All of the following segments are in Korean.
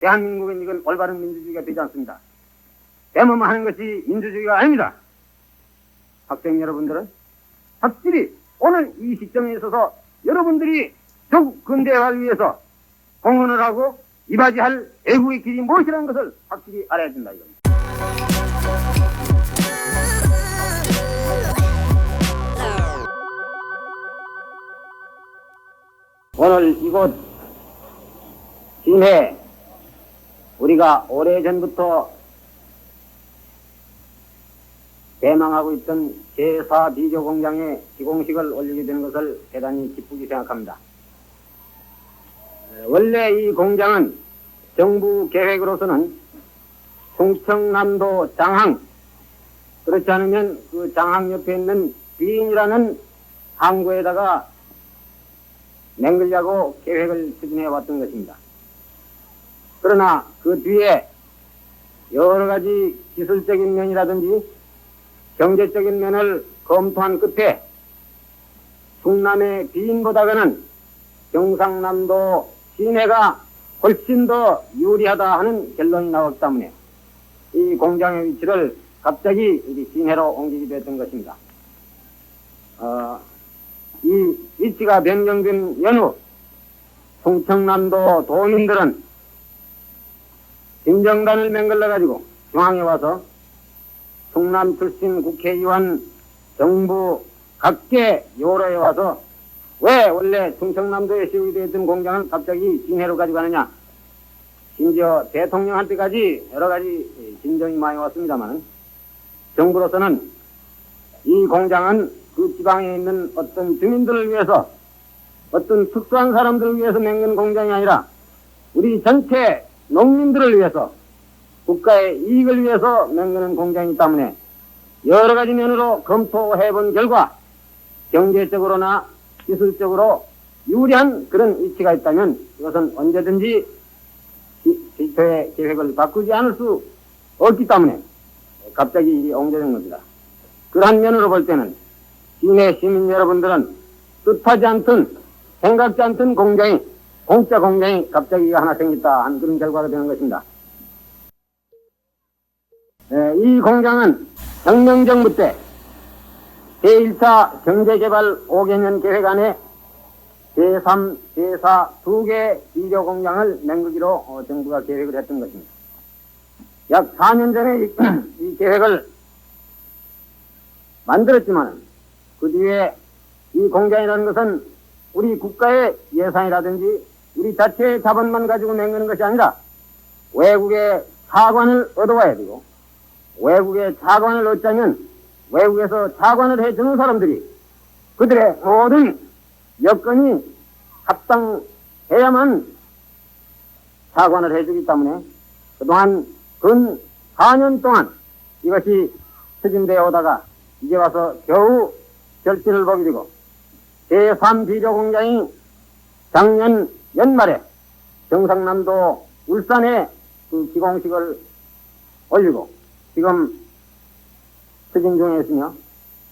대한민국은 이건 올바른 민주주의가 되지 않습니다. 대모만 하는 것이 민주주의가 아닙니다. 학생 여러분들은 확실히 오늘 이 시점에 있어서 여러분들이 조국 근대화를 위해서 공헌을 하고 이바지할 애국의 길이 무엇이라는 것을 확실히 알아야 된다 이겁니다. 오늘 이곳 진해 우리가 오래전부터 대망하고 있던 제4비료공장에 시공식을 올리게 되는 것을 대단히 기쁘게 생각합니다. 원래 이 공장은 정부 계획으로서는 충청남도 장항, 그렇지 않으면 그 장항 옆에 있는 비인이라는 항구에다가 맹글려고 계획을 추진해 왔던 것입니다. 그러나 그 뒤에 여러 가지 기술적인 면이라든지 경제적인 면을 검토한 끝에 충남의 비인보다는 경상남도 진해가 훨씬 더 유리하다 하는 결론이 나왔기 때문에 이 공장의 위치를 갑자기 진해로 옮기게 됐던 것입니다. 이 위치가 변경된 연후 충청남도 도민들은 진정단을 맹글러가지고 중앙에 와서 충남 출신 국회의원, 정부 각계 요로에 와서 왜 원래 충청남도에 세우게 됐던 공장을 갑자기 진해로 가져가느냐. 심지어 대통령한테까지 여러 가지 진정이 많이 왔습니다만 정부로서는 이 공장은 그 지방에 있는 어떤 주민들을 위해서 어떤 특수한 사람들을 위해서 맹근 공장이 아니라 우리 전체 농민들을 위해서 국가의 이익을 위해서 맹그는 공장이기 때문에 여러 가지 면으로 검토해본 결과 경제적으로나 기술적으로 유리한 그런 위치가 있다면 이것은 언제든지 기초의 계획을 바꾸지 않을 수 없기 때문에 갑자기 옮겨진 겁니다. 그러한 면으로 볼 때는 시내 시민 여러분들은 뜻하지 않던 생각지 않던 공장이 공짜 공장이 갑자기 하나 생겼다 하는 그런 결과가 되는 것입니다. 이 공장은 혁명정부 때 제1차 경제개발 5개년 계획 안에 제3, 제4 두 개 비료공장을 맹그기로 정부가 계획을 했던 것입니다. 약 4년 전에 이 계획을 만들었지만 그 뒤에 이 공장이라는 것은 우리 국가의 예산이라든지 우리 자체의 자본만 가지고 맹그는 것이 아니라 외국의 차관을 얻어와야 되고 외국의 차관을 얻자면 외국에서 차관을 해주는 사람들이 그들의 모든 여건이 합당해야만 차관을 해주기 때문에 그동안 근 4년 동안 이것이 추진되어 오다가 이제 와서 겨우 결실을 보게 되고 제3비료공장이 작년 연말에 경상남도 울산에 그 기공식을 올리고 지금 추진 중에 있으며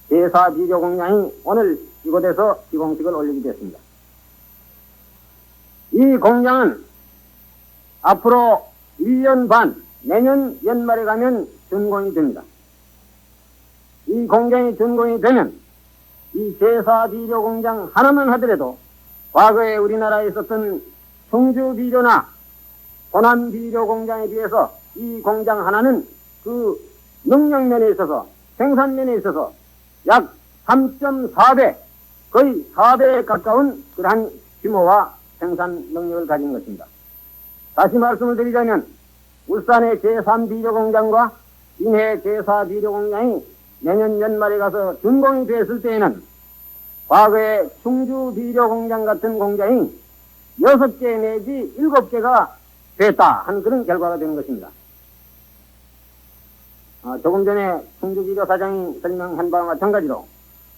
제4비료공장이 오늘 이곳에서 기공식을 올리게 됐습니다. 이 공장은 앞으로 1년 반, 내년 연말에 가면 준공이 됩니다. 이 공장이 준공이 되면 이 제4비료공장 하나만 하더라도 과거에 우리나라에 있었던 청주비료나 호남비료공장에 비해서 이 공장 하나는 그 능력면에 있어서 생산면에 있어서 약 3.4배 거의 4배에 가까운 그러한 규모와 생산 능력을 가진 것입니다. 다시 말씀을 드리자면 울산의 제3비료공장과 인해 제4비료공장이 내년 연말에 가서 준공이 됐을 때에는 과거의 충주비료공장 같은 공장이 6개 내지 7개가 됐다 하는 그런 결과가 되는 것입니다. 조금 전에 충주비료 사장이 설명한 바와 마찬가지로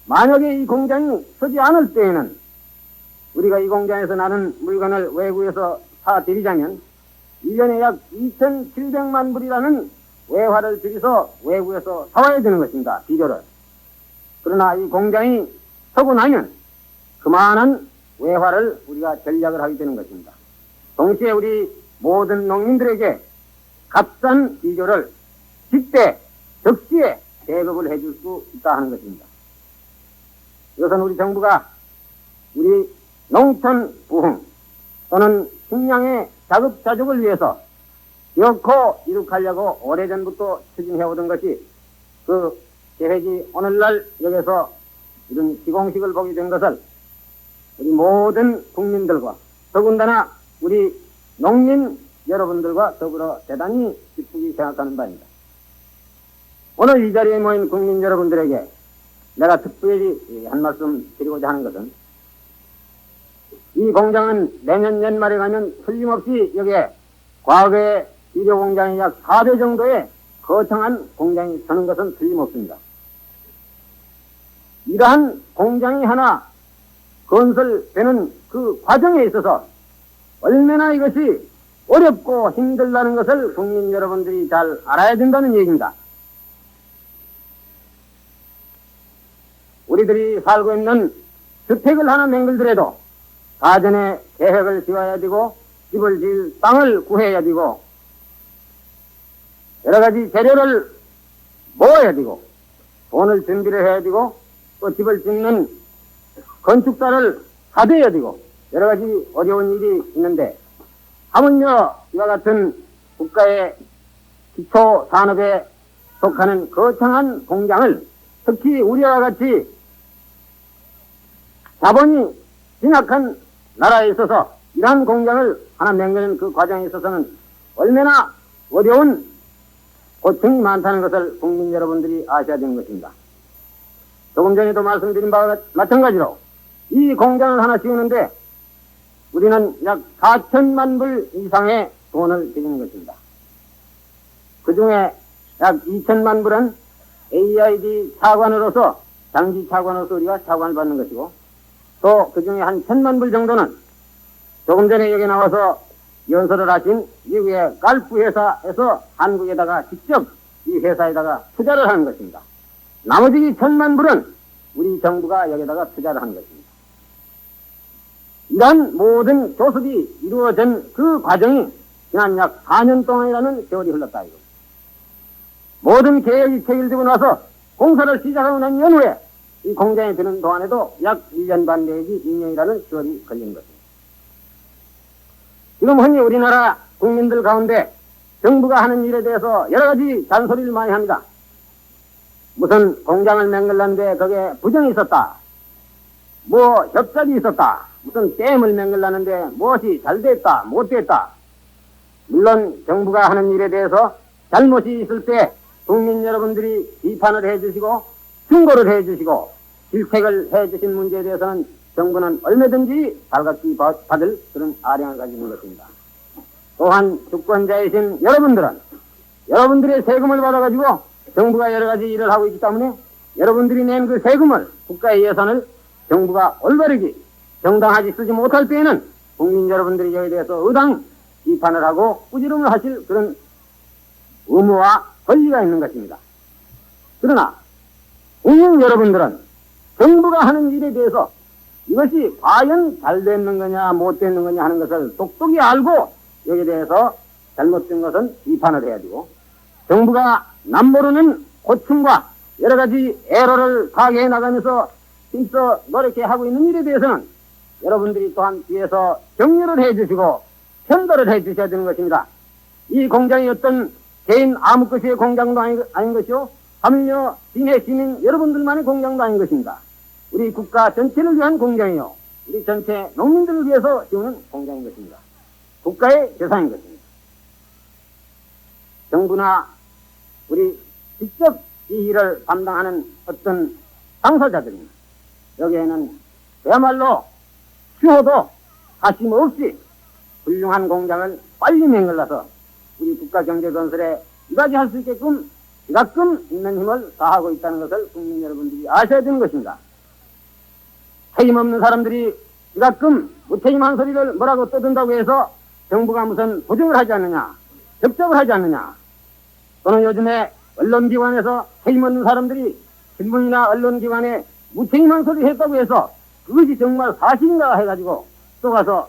만약에 이 공장이 서지 않을 때에는 우리가 이 공장에서 나는 물건을 외국에서 사들이자면 1년에 약 2,700만 불이라는 외화를 들여서 외국에서 사와야 되는 것입니다. 비료를. 그러나 이 공장이 서고 나면 그만한 외화를 우리가 전략을 하게 되는 것입니다. 동시에 우리 모든 농민들에게 값싼 비료를 직대, 적시에 대급을 해줄 수 있다 하는 것입니다. 이것은 우리 정부가 우리 농촌 부흥 또는 식량의 자급자족을 위해서 기어코 이룩하려고 오래전부터 추진해오던 것이 그 계획이 오늘날 여기서 이런 시공식을 보게 된 것을 우리 모든 국민들과 더군다나 우리 농민 여러분들과 더불어 대단히 기쁘게 생각하는 바입니다. 오늘 이 자리에 모인 국민 여러분들에게 내가 특별히 한 말씀 드리고자 하는 것은 이 공장은 내년 연말에 가면 틀림없이 여기에 과거의 비료 공장이 약 4배 정도의 거창한 공장이 서는 것은 틀림없습니다. 이러한 공장이 하나 건설되는 그 과정에 있어서 얼마나 이것이 어렵고 힘들다는 것을 국민 여러분들이 잘 알아야 된다는 얘기입니다. 우리들이 살고 있는 주택을 하나 맹글더라도 사전에 계획을 지어야 되고 집을 지을 땅을 구해야 되고 여러 가지 재료를 모아야 되고 돈을 준비를 해야 되고 또 집을 짓는 건축사를 사대야 되고 여러 가지 어려운 일이 있는데 하물며 이와 같은 국가의 기초 산업에 속하는 거창한 공장을 특히 우리와 같이 자본이 빈약한 나라에 있어서 이러한 공장을 하나 맹그는 그 과정에 있어서는 얼마나 어려운 고충이 많다는 것을 국민 여러분들이 아셔야 되는 것입니다. 조금 전에도 말씀드린 바와 마찬가지로 이 공장을 하나 지우는데 우리는 약 4천만 불 이상의 돈을 들이는 것입니다. 그 중에 약 2천만 불은 AID 차관으로서 장기 차관으로서 우리가 차관을 받는 것이고 또 그 중에 한 1,000만 불 정도는 조금 전에 여기 나와서 연설을 하신 미국의 갈프 회사에서 한국에다가 직접 이 회사에다가 투자를 하는 것입니다. 나머지 1,000만 불은 우리 정부가 여기다가 투자를 한 것입니다. 이러한 모든 조습이 이루어진 그 과정이 지난 약 4년 동안이라는 세월이 흘렀다 이거. 모든 계획이 체결되고 나서 공사를 시작하고 난 연후에 이 공장에 드는 동안에도 약 1년 반 내지 2년이라는 세월이 걸린 것입니다. 지금 흔히 우리나라 국민들 가운데 정부가 하는 일에 대해서 여러 가지 잔소리를 많이 합니다. 무슨 공장을 맹글랐는데 거기에 부정이 있었다. 뭐 협작이 있었다. 무슨 댐을 맹글랐는데 무엇이 잘 됐다. 못 됐다. 물론 정부가 하는 일에 대해서 잘못이 있을 때 국민 여러분들이 비판을 해주시고 충고를 해주시고 질책을 해주신 문제에 대해서는 정부는 얼마든지 달갑게 받을 그런 아량을 가지고 있는 것입니다. 또한 주권자이신 여러분들은 여러분들의 세금을 받아가지고 정부가 여러 가지 일을 하고 있기 때문에 여러분들이 낸 그 세금을 국가의 예산을 정부가 올바르게 정당하게 쓰지 못할 때에는 국민 여러분들이 여기에 대해서 의당 비판을 하고 꾸지름을 하실 그런 의무와 권리가 있는 것입니다. 그러나 국민 여러분들은 정부가 하는 일에 대해서 이것이 과연 잘 됐는 거냐 못 됐는 거냐 하는 것을 똑똑히 알고 여기에 대해서 잘못된 것은 비판을 해야 되고 정부가 남모르는 고충과 여러 가지 애로를 가게해 나가면서 힘써 노력해 하고 있는 일에 대해서는 여러분들이 또한 뒤에서 격려를 해 주시고 편도를 해 주셔야 되는 것입니다. 이 공장이 어떤 개인 아무 것의 공장도 아닌 것이요 하물며 시내 시민 여러분들만의 공장도 아닌 것입니다. 우리 국가 전체를 위한 공장이요 우리 전체 농민들을 위해서 지우는 공장인 것입니다. 국가의 재산인 것입니다. 정부나 우리 직접 이 일을 담당하는 어떤 당사자들입니다. 여기에는 그야말로 추호도 하심 없이 훌륭한 공장을 빨리 맹글라서 우리 국가 경제 건설에 이바지 할 수 있게끔 지가끔 있는 힘을 다하고 있다는 것을 국민 여러분들이 아셔야 되는 것입니다. 책임없는 사람들이 지가끔 무책임한 소리를 뭐라고 떠든다고 해서 정부가 무슨 보증을 하지 않느냐, 접촉을 하지 않느냐, 또는 요즘에 언론기관에서 책임없는 사람들이 신문이나 언론기관에 무책임한 소리 했다고 해서 그것이 정말 사실인가 해가지고 또 가서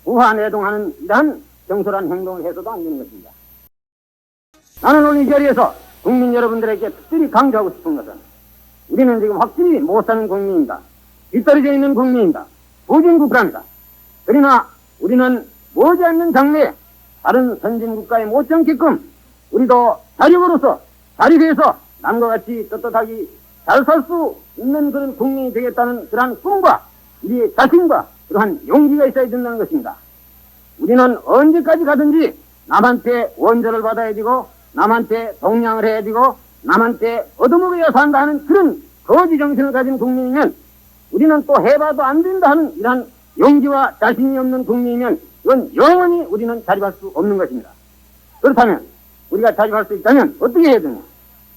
우화내동하는 이러한 경솔한 행동을 해서도 안 되는 것입니다. 나는 오늘 이 자리에서 국민 여러분들에게 특별히 강조하고 싶은 것은 우리는 지금 확실히 못 사는 국민입니다. 뒤떨어져 있는 국민입니다. 후진국가입니다. 그러나 우리는 머지않는 장래에 다른 선진국가에 못지않게끔 우리도 자력으로서 자립해서 남과 같이 떳떳하게 잘 살 수 있는 그런 국민이 되겠다는 그러한 꿈과 우리의 자신과 그러한 용기가 있어야 된다는 것입니다. 우리는 언제까지 가든지 남한테 원조를 받아야 되고 남한테 동양을 해야 되고 남한테 얻어먹어야 산다 하는 그런 거지 정신을 가진 국민이면 우리는 또 해봐도 안 된다 하는 이러한 용기와 자신이 없는 국민이면 이건 영원히 우리는 자립할 수 없는 것입니다. 그렇다면 우리가 자립할 수 있다면 어떻게 해야 되냐?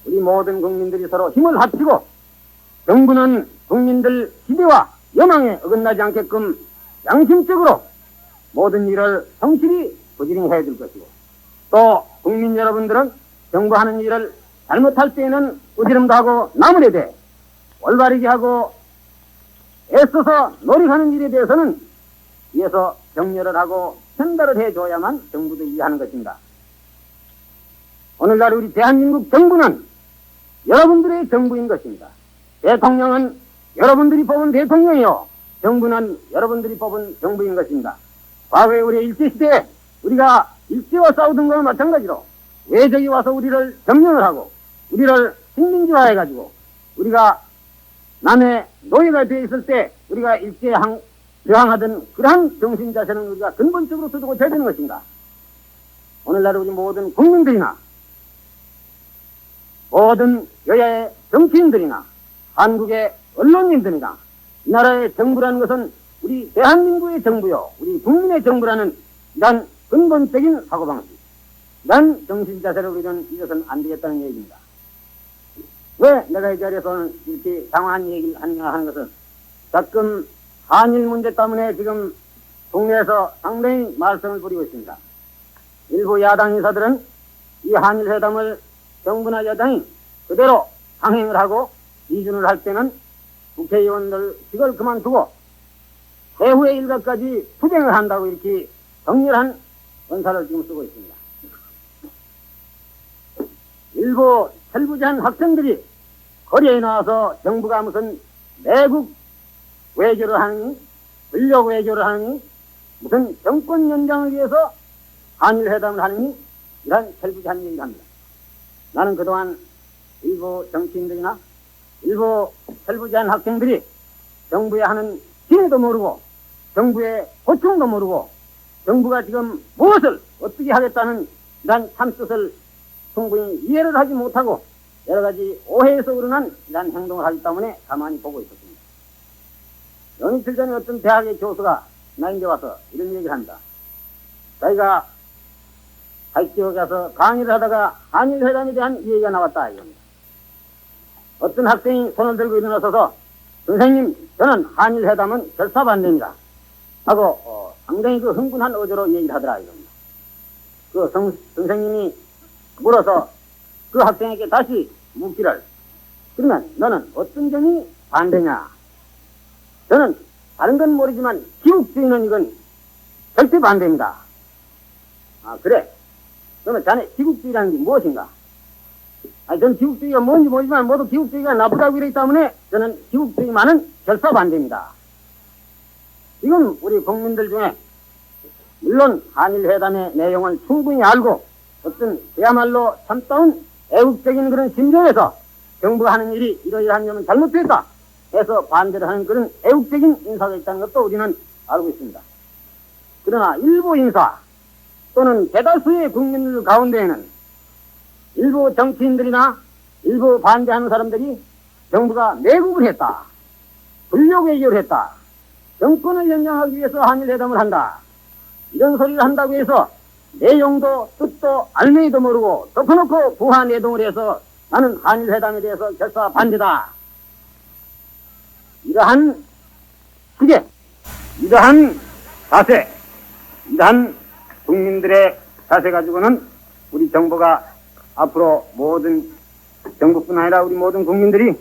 우리 모든 국민들이 서로 힘을 합치고 정부는 국민들 기대와 여망에 어긋나지 않게끔 양심적으로 모든 일을 성실히 부지런히 해야 될 것이고 또 국민 여러분들은 정부 하는 일을 잘못할 때에는 꾸지람도 하고 나무래 돼 올바르게 하고 애써서 노력하는 일에 대해서는 위에서 격려를 하고 전달을 해줘야만 정부도 이해하는 것입니다. 오늘날 우리 대한민국 정부는 여러분들의 정부인 것입니다. 대통령은 여러분들이 뽑은 대통령이요 정부는 여러분들이 뽑은 정부인 것입니다. 과거에 우리 일제시대에 우리가 일제와 싸우던 것과 마찬가지로 외적이 와서 우리를 점령을 하고 우리를 식민지화해가지고 우리가 남의 노예가 되어 있을 때 우리가 일제에 저항하던 그러한 정신자세는 우리가 근본적으로 두고 해야 되는 것입니다. 오늘날 우리 모든 국민들이나 모든 여야의 정치인들이나 한국의 언론인들이나 이 나라의 정부라는 것은 우리 대한민국의 정부요 우리 국민의 정부라는 이런 근본적인 사고방식 이런 정신자세를 우리는 잊어서는 안 되겠다는 얘기입니다. 왜 내가 이 자리에서 오늘 이렇게 장황한 얘기를 하느냐 하는 것은 가끔 한일 문제 때문에 지금 국내에서 상당히 말썽을 부리고 있습니다. 일부 야당 인사들은 이 한일 회담을 정부나 여당이 그대로 강행을 하고 이준을 할 때는 국회의원들 직을 그만두고 세후의 일각까지 투쟁을 한다고 이렇게 격렬한 언사를 지금 쓰고 있습니다. 일부 철부지한 학생들이 거리에 나와서 정부가 무슨 내국 외교를 하느니 권력 외교를 하느니 무슨 정권 연장을 위해서 한일회담을 하느니 이런 철부지한 얘기를 합니다. 나는 그동안 일부 정치인들이나 일부 철부지한 학생들이 정부에 하는 기회도 모르고 정부의 고충도 모르고 정부가 지금 무엇을 어떻게 하겠다는 이런 참뜻을 충분히 이해를 하지 못하고 여러 가지 오해에서 우러난 이런 행동을 하기 때문에 가만히 보고 있었습니다. 몇 며칠 전에 어떤 대학의 교수가 나인데 와서 이런 얘기를 합니다. 자기가 학교에 가서 강의를 하다가 한일회담에 대한 얘기가 나왔다 이겁니다. 어떤 학생이 손을 들고 일어나서서 선생님 저는 한일회담은 결사반대입니다 하고 상당히 그 흥분한 어조로 얘기를 하더라 이겁니다. 그 선생님이 물어서 그 학생에게 다시 묻기를 그러면 너는 어떤 점이 반대냐? 저는 다른 건 모르지만 기국주의는 이건 절대 반대입니다. 아 그래? 그러면 자네 기국주의라는 게 무엇인가? 아니 저는 기국주의가 뭔지 모르지만 모두 기국주의가 나쁘다고 이러기 때문에 저는 기국주의만은 결사 반대입니다. 지금 우리 국민들 중에 물론 한일회담의 내용을 충분히 알고 어떤 그야말로 참다운 애국적인 그런 심정에서 정부가 하는 일이 이러이러한 점은 잘못됐다 해서 반대를 하는 그런 애국적인 인사가 있다는 것도 우리는 알고 있습니다. 그러나 일부 인사 또는 대다수의 국민들 가운데에는 일부 정치인들이나 일부 반대하는 사람들이 정부가 내국을 했다, 권력 외교를 했다, 정권을 연장하기 위해서 한일회담을 한다 이런 소리를 한다고 해서 내용도 뜻도 알맹이도 모르고 덮어놓고 부하 내동을 해서 나는 한일회담에 대해서 결사 반대다 이러한 시계 이러한 자세 이러한 국민들의 자세 가지고는 우리 정부가 앞으로 모든 정부뿐 아니라 우리 모든 국민들이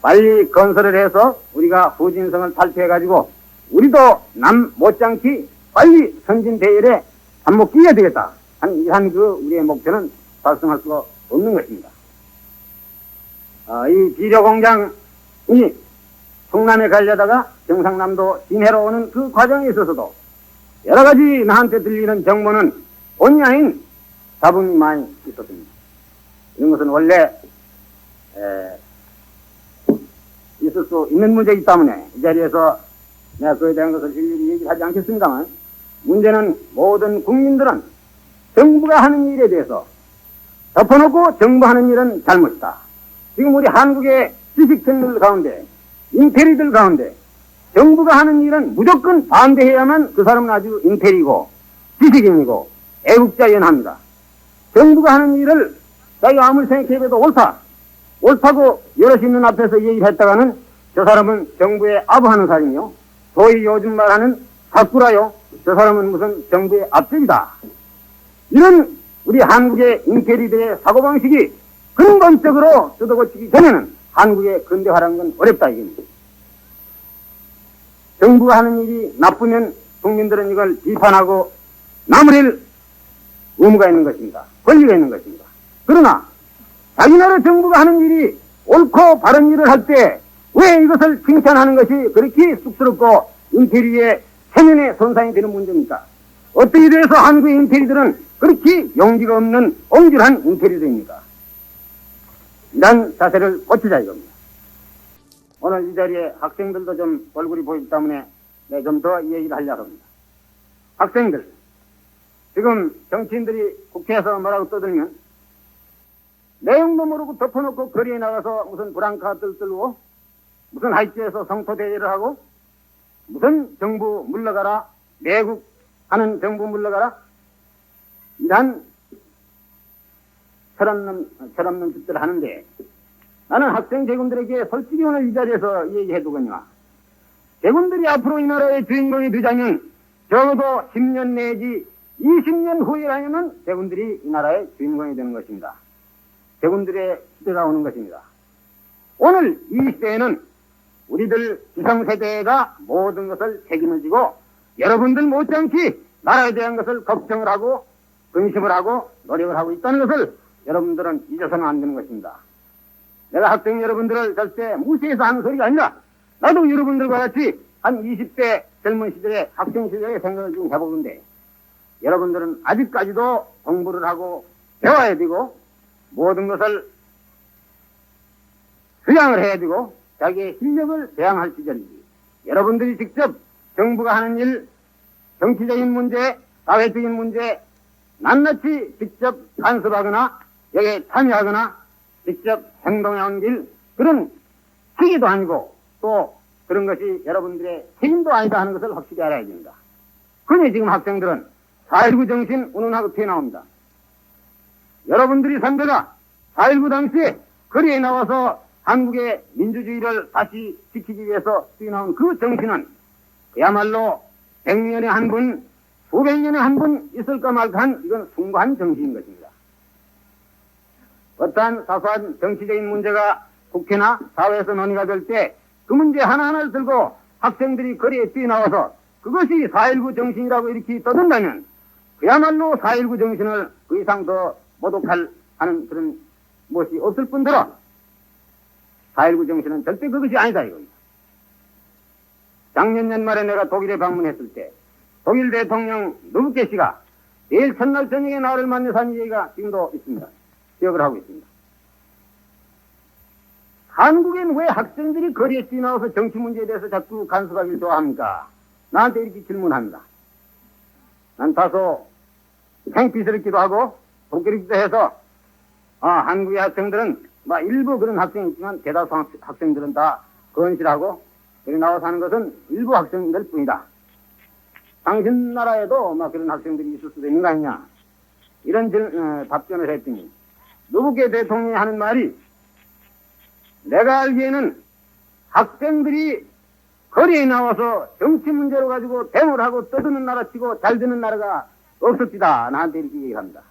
빨리 건설을 해서 우리가 후진성을 탈피해가지고 우리도 남 못지않게 빨리 선진 대열에 한몫 끼어야 되겠다. 한 그 우리의 목표는 달성할 수가 없는 것입니다. 이 비료공장이 충남에 가려다가 경상남도 진해로 오는 그 과정에 있어서도 여러 가지 나한테 들리는 정보는 본의 아닌 잡음이 많이 있었습니다. 이런 것은 원래 있을 수 있는 문제이기 때문에 이 자리에서 내가 그에 대한 것을 일일이 얘기하지 않겠습니다만, 문제는 모든 국민들은 정부가 하는 일에 대해서 덮어놓고 정부하는 일은 잘못이다. 지금 우리 한국의 지식층들 가운데, 인테리들 가운데 정부가 하는 일은 무조건 반대해야만 그 사람은 아주 인테리고 지식인이고 애국자연합니다. 정부가 하는 일을 자기가 아무리 생각해봐도 옳다고 여럿이 있는 앞에서 얘기를 했다가는 저 사람은 정부에 아부하는 사람이요, 소위 요즘 말하는 사꾸라요, 저 사람은 무슨 정부의 앞집이다. 이런 우리 한국의 인테리들의 사고방식이 근본적으로 뜯어고치기 전에는 한국의 근대화라는 건 어렵다 이겁니다. 정부가 하는 일이 나쁘면 국민들은 이걸 비판하고 나무랄 의무가 있는 것입니다. 권리가 있는 것입니다. 그러나 자기 나라 정부가 하는 일이 옳고 바른 일을 할 때 왜 이것을 칭찬하는 것이 그렇게 쑥스럽고 인테리어의 체면에 손상이 되는 문제입니까? 어떻게 돼서 한국의 인테리들은 그렇게 용기가 없는 옹졸한 인테리어입니까? 이런 자세를 고치자 이겁니다. 오늘 이 자리에 학생들도 좀 얼굴이 보이기 때문에 좀 더 얘기를 하려고 합니다. 학생들, 지금 정치인들이 국회에서 뭐라고 떠들면 내용도 모르고 덮어놓고 거리에 나가서 무슨 브랑카들 들고 무슨 하이트에서 성토대회를 하고 무슨 정부 물러가라, 내국하는 정부 물러가라, 이런 철없는 짓들을 하는데, 나는 학생 대군들에게 솔직히 오늘 이 자리에서 얘기해두거니와, 대군들이 앞으로 이 나라의 주인공이 되자면 적어도 10년 내지 20년 후에라면 대군들이 이 나라의 주인공이 되는 것입니다. 대군들의 시대가 오는 것입니다. 오늘 이 시대에는 우리들 기성세대가 모든 것을 책임을 지고 여러분들 못지않게 나라에 대한 것을 걱정을 하고 근심을 하고 노력을 하고 있다는 것을 여러분들은 잊어서는 안 되는 것입니다. 내가 학생 여러분들을 절대 무시해서 하는 소리가 아니라, 나도 여러분들과 같이 한 20대 젊은 시절에 학생 시절에 생각을 좀 해보는데, 여러분들은 아직까지도 공부를 하고 배워야 되고 모든 것을 수양을 해야 되고 자기의 실력을 배양할 시절이지, 여러분들이 직접 정부가 하는 일, 정치적인 문제, 사회적인 문제 낱낱이 직접 간섭하거나 여기에 참여하거나 직접 행동해온 길, 그런 시기도 아니고 또 그런 것이 여러분들의 책임도 아니다 하는 것을 확실히 알아야 됩니다. 그러니 지금 학생들은 4.19 정신 운운하고 튀어나옵니다. 여러분들이 선배가 4.19 당시에 거리에 나와서 한국의 민주주의를 다시 지키기 위해서 뛰어나온 그 정신은 그야말로 100년에 한 분, 수백 년에 한 분 있을까 말까 한 이건 숭고한 정신인 것입니다. 어떠한 사소한 정치적인 문제가 국회나 사회에서 논의가 될 때 그 문제 하나하나를 들고 학생들이 거리에 뛰어나와서 그것이 4.19 정신이라고 이렇게 떠든다면 그야말로 4.19 정신을 그 이상 더 모독할 하는 그런 것이 없을 뿐더러 4.19 정신은 절대 그것이 아니다 이겁니다. 작년 연말에 내가 독일에 방문했을 때 독일 대통령 누브케 씨가 내일 첫날 저녁에 나를 만나서 한 얘기가 지금도 있습니다. 기억을 하고 있습니다. 한국엔 왜 학생들이 거리에 뛰어나와서 정치 문제에 대해서 자꾸 간섭하기를 좋아합니까? 나한테 이렇게 질문합니다. 난 다소 창피스럽기도 하고 부끄럽기도 해서 한국의 학생들은 일부 그런 학생이 있지만 대다수 학생들은 다 건실하고 여기 나와서 하는 것은 일부 학생들 뿐이다. 당신 나라에도 그런 학생들이 있을 수도 있는 거 아니냐, 이런 답변을 했더니 누브케 대통령이 하는 말이, 내가 알기에는 학생들이 거리에 나와서 정치 문제로 가지고 대모를 하고 떠드는 나라 치고 잘 되는 나라가 없었지다, 나한테 이렇게 얘기합니다.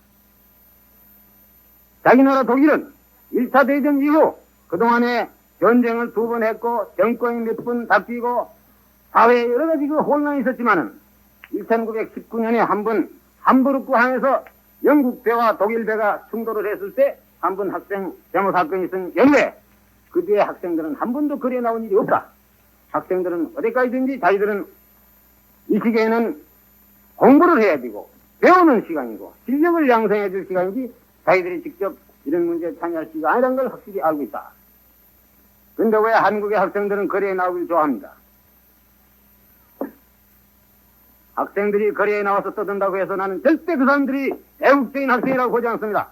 자기 나라 독일은 1차 대전 이후 그동안에 전쟁을 2번 했고 정권이 몇 번 바뀌고 사회에 여러 가지 혼란이 있었지만은 1919년에 한 번 함부르크 항에서 영국 배와 독일 배가 충돌을 했을 때 한 번 학생 데모 사건이 있은 연례, 그 뒤에 학생들은 한 번도 거리에 나온 일이 없다. 학생들은 어디까지든지 자기들은 이 시기에는 공부를 해야 되고 배우는 시간이고 실력을 양성해 줄 시간이지 자기들이 직접 이런 문제에 참여할 시기가 아니라는 걸 확실히 알고 있다. 그런데 왜 한국의 학생들은 거리에 나오길 좋아합니다. 학생들이 거리에 나와서 떠든다고 해서 나는 절대 그 사람들이 애국적인 학생이라고 보지 않습니다.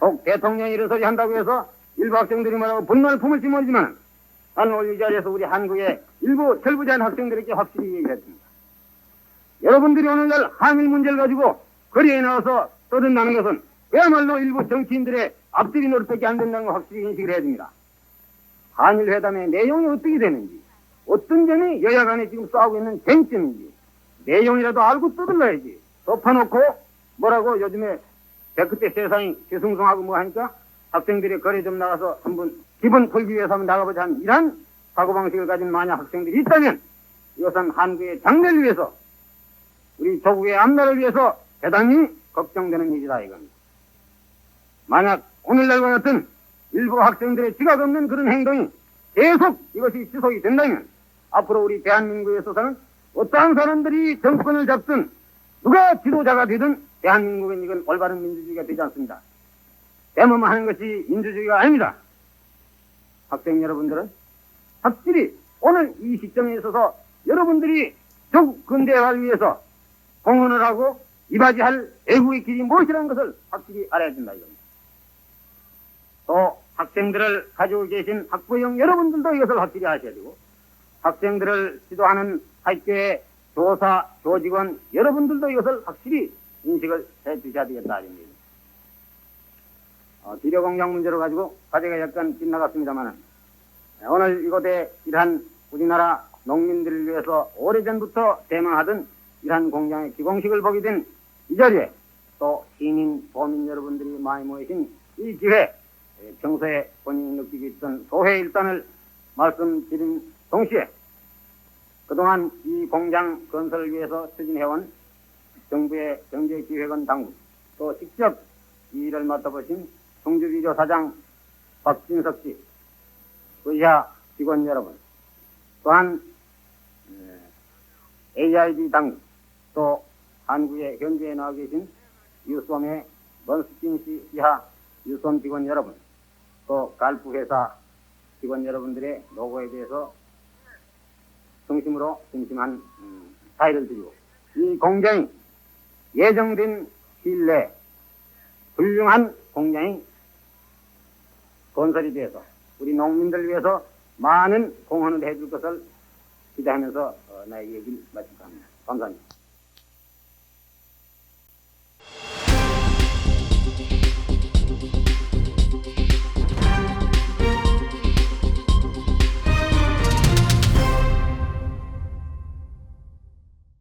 혹 대통령이 이런 소리 한다고 해서 일부 학생들이 뭐라고 분노를 품을지 모르지만 나는 오늘 이 자리에서 우리 한국의 일부 철부지한 학생들에게 확실히 얘기했습니다. 여러분들이 오늘날 한일 문제를 가지고 거리에 나와서 떠든다는 것은 그야말로 일부 정치인들의 앞뒤리 노릇밖에 안 된다는 걸 확실히 인식을 해야 됩니다. 한일 회담의 내용이 어떻게 되는지, 어떤 점이 여야 간에 지금 싸우고 있는 쟁점인지 내용이라도 알고 떠들러야지. 덮어놓고 뭐라고 요즘에 그때 세상이 뒤숭숭하고 뭐 하니까 학생들이 거리에 좀 나가서 한번 기분 풀기 위해서 한번 나가보자 하는 이런 사고방식을 가진 만약 학생들이 있다면 이것은 한국의 장래를 위해서 우리 조국의 앞날을 위해서 대단히 걱정되는 일이다 이겁니다. 만약 오늘날과 같은 일부 학생들의 지각 없는 그런 행동이 계속 이것이 지속이 된다면 앞으로 우리 대한민국에 있어서는 어떠한 사람들이 정권을 잡든 누가 지도자가 되든 대한민국은 이건 올바른 민주주의가 되지 않습니다. 대모만 하는 것이 민주주의가 아닙니다. 학생 여러분들은 확실히 오늘 이 시점에 있어서 여러분들이 조국 근대화를 위해서 공헌을 하고 이바지할 애국의 길이 무엇이라는 것을 확실히 알아야 된다 이겁니다. 또 학생들을 가지고 계신 학부형 여러분들도 이것을 확실히 아셔야 되고 학생들을 지도하는 학교의 교사, 교직원 여러분들도 이것을 확실히 인식을 해 주셔야 되겠다 이겁니다. 비료공장 문제로 가지고 과제가 약간 빗나갔습니다만 오늘 이곳에 이러한 우리나라 농민들을 위해서 오래전부터 대망하던 이러한 공장의 기공식을 보게 된 이 자리에 또 시민, 도민 여러분들이 많이 모이신 이 기회 평소에 본인이 느끼고 있던 소회 일단을 말씀드린 동시에 그동안 이 공장 건설을 위해서 추진해온 정부의 경제기획원 당국 또 직접 이 일을 맡아보신 성주비료 사장 박진석 씨, 의사 직원 여러분, 또한 AIB 당국, 또 한국에 현지에 나와 계신 유솜의 먼스킨 씨 이하 유솜 직원 여러분, 또 갈프 회사 직원 여러분들의 노고에 대해서 중심으로 심심한 사의를 드리고 이 공장이 예정된 시일 내에 훌륭한 공장이 건설이 돼서 우리 농민들을 위해서 많은 공헌을 해줄 것을 기대하면서 나의 얘기를 마칠까 합니다. 감사합니다.